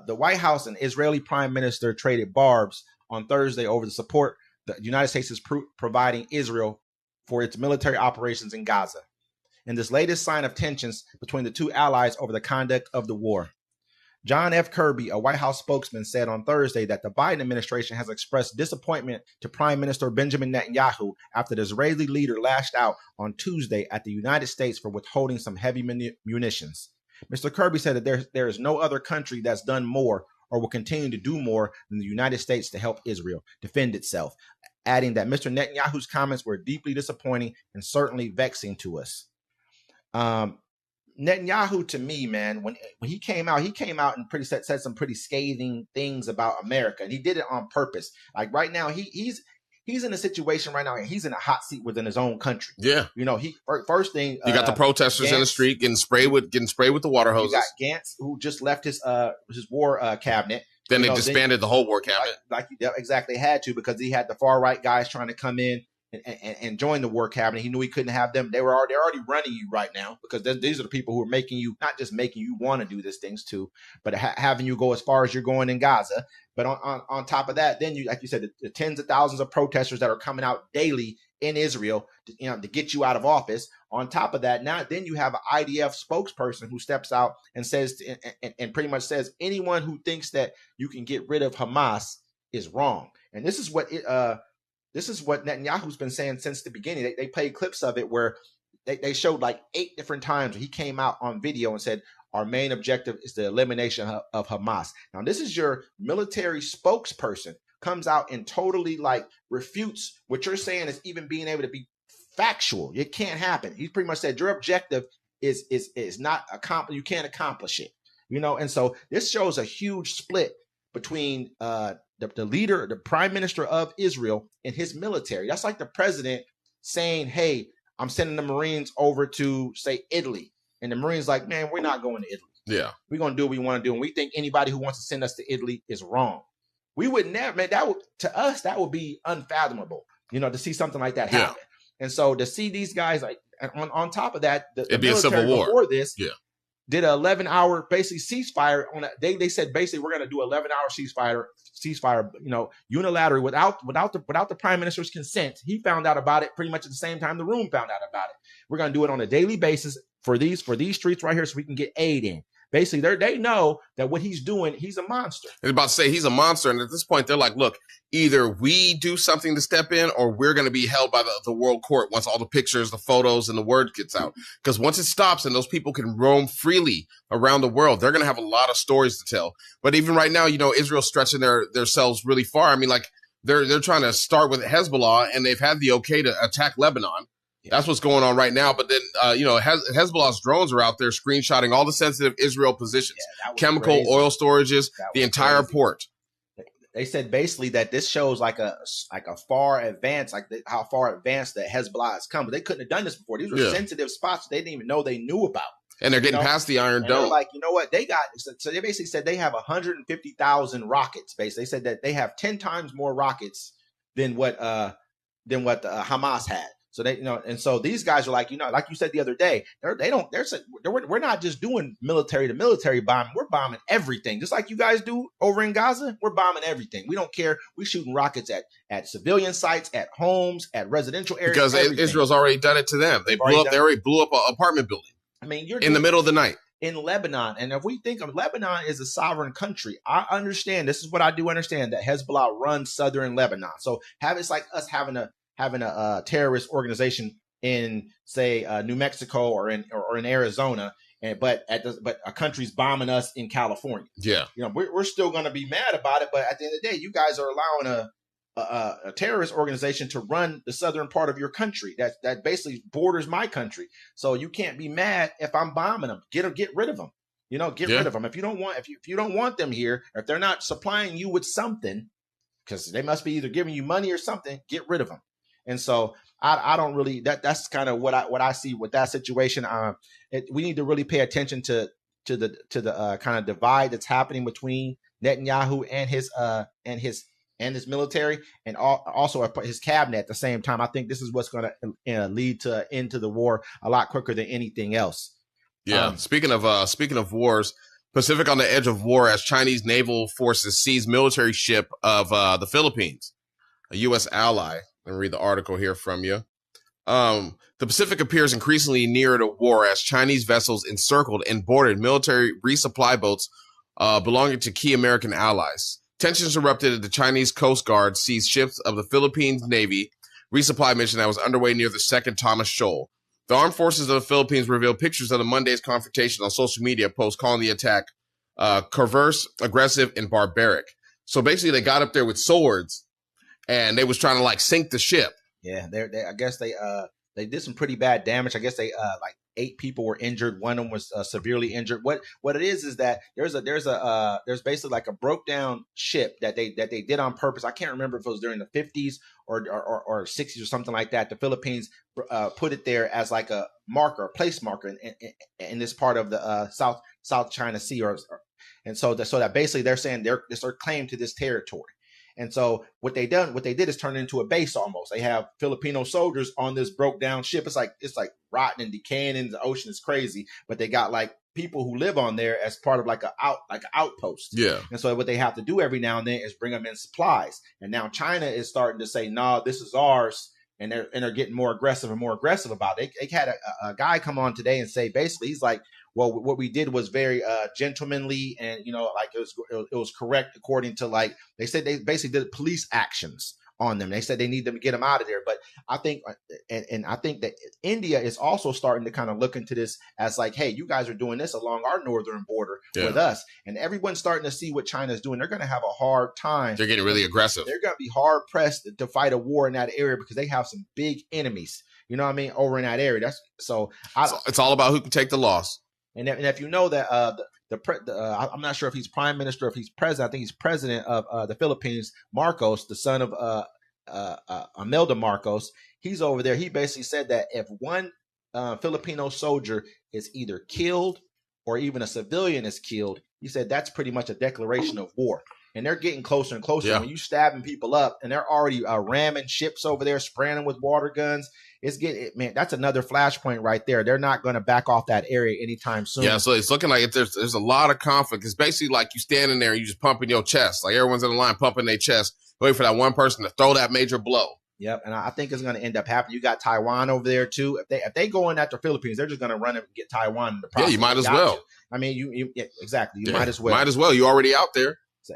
The White House and Israeli Prime Minister traded barbs on Thursday over the support the United States is providing Israel for its military operations in Gaza, in this latest sign of tensions between the two allies over the conduct of the war. John F. Kirby, a White House spokesman, said on Thursday that the Biden administration has expressed disappointment to Prime Minister Benjamin Netanyahu after the Israeli leader lashed out on Tuesday at the United States for withholding some heavy munitions. Mr. Kirby said that there is no other country that's done more or will continue to do more than the United States to help Israel defend itself, adding that Mr. Netanyahu's comments were deeply disappointing and certainly vexing to us. Netanyahu, to me, man, when he came out and said some pretty scathing things about America, and he did it on purpose. Like right now, he's in a situation right now, and he's in a hot seat within his own country. Yeah, you know, first thing you got the protesters Gantz, in the street getting sprayed with the water hoses. You got Gantz, who just left his war cabinet. Then they disbanded the whole war cabinet, like exactly had to, because he had the far right guys trying to come in and join the war cabinet. He knew he couldn't have them. They're already running you right now, because these are the people who are making you, not just making you want to do these things too, but having you go as far as you're going in Gaza. But on top of that, then you, like you said, the tens of thousands of protesters that are coming out daily in Israel to get you out of office. On top of that, now then you have an IDF spokesperson who steps out and says and pretty much says anyone who thinks that you can get rid of Hamas is wrong. And this is what Netanyahu's been saying since the beginning. They played clips of it where they showed like 8 different times where he came out on video and said, our main objective is the elimination of Hamas. Now, this is your military spokesperson comes out and totally like refutes what you're saying is even being able to be factual. It can't happen. He pretty much said your objective is not you can't accomplish it. And so this shows a huge split between the leader, the prime minister of Israel, and his military. That's like the president saying, hey, I'm sending the Marines over to, say, Italy. And the Marines like, man, we're not going to Italy. Yeah. We're going to do what we want to do. And we think anybody who wants to send us to Italy is wrong. We would never, man, to us, that would be unfathomable, to see something like that happen. Yeah. And so to see these guys, like, on top of that, it'd be a civil war before this. Yeah. Did an 11-hour basically ceasefire on that. They said basically we're going to do 11-hour ceasefire, unilaterally without the prime minister's consent. He found out about it pretty much at the same time the room found out about it. We're going to do it on a daily basis for these streets right here, so we can get aid in. Basically, they know that what he's doing, he's a monster. I was about to say he's a monster, and at this point, they're like, look, either we do something to step in, or we're going to be held by the world court once all the pictures, the photos, and the word gets out. Because once it stops and those people can roam freely around the world, they're going to have a lot of stories to tell. But even right now, Israel's stretching themselves really far. I mean, like they're trying to start with Hezbollah, and they've had the okay to attack Lebanon. That's what's going on right now. But then, Hezbollah's drones are out there screenshotting all the sensitive Israel positions, chemical, crazy. Oil storages, the entire crazy. Port. They said basically that this shows like a far advance, how far advanced that Hezbollah has come. But they couldn't have done this before. These were sensitive spots they didn't even know they knew about. And they're getting past the Iron Dome. Like, you know what? They basically said they have 150,000 rockets. Basically, they said that they have 10 times more rockets than what Hamas had. So they, and so these guys are like, like you said the other day, we're not just doing military to military bombing. We're bombing everything. Just like you guys do over in Gaza, we're bombing everything. We don't care. We're shooting rockets at civilian sites, at homes, at residential areas. Because everything. Israel's already done it to them. They already blew up an apartment building. I mean, in the middle of the night. In Lebanon. And if we think of Lebanon as a sovereign country, I understand, this is what I do understand, that Hezbollah runs southern Lebanon. So it's like us having a terrorist organization in, say, New Mexico or in Arizona, but a country's bombing us in California. Yeah, we're still going to be mad about it. But at the end of the day, you guys are allowing a terrorist organization to run the southern part of your country that basically borders my country. So you can't be mad if I'm bombing them. Get rid of them. Get rid of them. If you don't want them here, or if they're not supplying you with something, because they must be either giving you money or something, get rid of them. And so I don't really, that's kind of what I see with that situation. We need to really pay attention to the kind of divide that's happening between Netanyahu and his military, and also his cabinet at the same time. I think this is what's going to lead to an end to the war a lot quicker than anything else. Yeah. Speaking of wars, Pacific on the edge of war as Chinese naval forces seize military ship of the Philippines, a U.S. ally. Let me read the article here from you. The Pacific appears increasingly nearer to war as Chinese vessels encircled and boarded military resupply boats belonging to key American allies. Tensions erupted as the Chinese Coast Guard seized ships of the Philippines Navy resupply mission that was underway near the Second Thomas Shoal. The armed forces of the Philippines revealed pictures of the Monday's confrontation on social media posts calling the attack perverse, aggressive, and barbaric. So basically, they got up there with swords and they was trying to like sink the ship. Yeah, I guess they did some pretty bad damage. I guess they like 8 people were injured. One of them was severely injured. What it is that there's basically like a broke down ship that they did on purpose. I can't remember if it was during the 50s or 60s or something like that. The Philippines put it there as like a marker, a place marker in this part of the South China Sea, and so that basically they're saying it's their claim to this territory. And so what they did is turn it into a base almost. They have Filipino soldiers on this broke down ship. It's like rotten and decaying in the ocean. It's crazy. But they got like people who live on there as part of like an outpost. Yeah. And so what they have to do every now and then is bring them in supplies. And now China is starting to say, "No, this is ours." And they're getting more aggressive and more aggressive about it. They had a guy come on today and say, basically, he's like, well, what we did was very gentlemanly, and like it was correct according to, like, they said they basically did police actions on them. They said they need them to get them out of there. But I think, and I think that India is also starting to kind of look into this as like, hey, you guys are doing this along our northern border with us, and everyone's starting to see what China's doing. They're going to have a hard time. They're getting really aggressive. They're going to be hard pressed to fight a war in that area because they have some big enemies. You know what I mean? Over in that area. It's all about who can take the loss. And if you know that I'm not sure if he's prime minister, if he's president. I think he's president of the Philippines. Marcos, the son of Imelda Marcos, he's over there. He basically said that if one Filipino soldier is either killed or even a civilian is killed, he said that's pretty much a declaration of war. And they're getting closer and closer. Yeah. When you stabbing people up, and they're already ramming ships over there, spraying them with water guns. Man, that's another flashpoint right there. They're not going to back off that area anytime soon. Yeah, so it's looking like there's a lot of conflict. It's basically like you standing there and you just pumping your chest. Like everyone's in the line pumping their chest, waiting for that one person to throw that major blow. Yep, and I think it's going to end up happening. You got Taiwan over there too. If they go in after Philippines, they're just going to run and get Taiwan in the process. Yeah, you might as well. I mean, exactly. You might as well. Might as well. You already out there. So,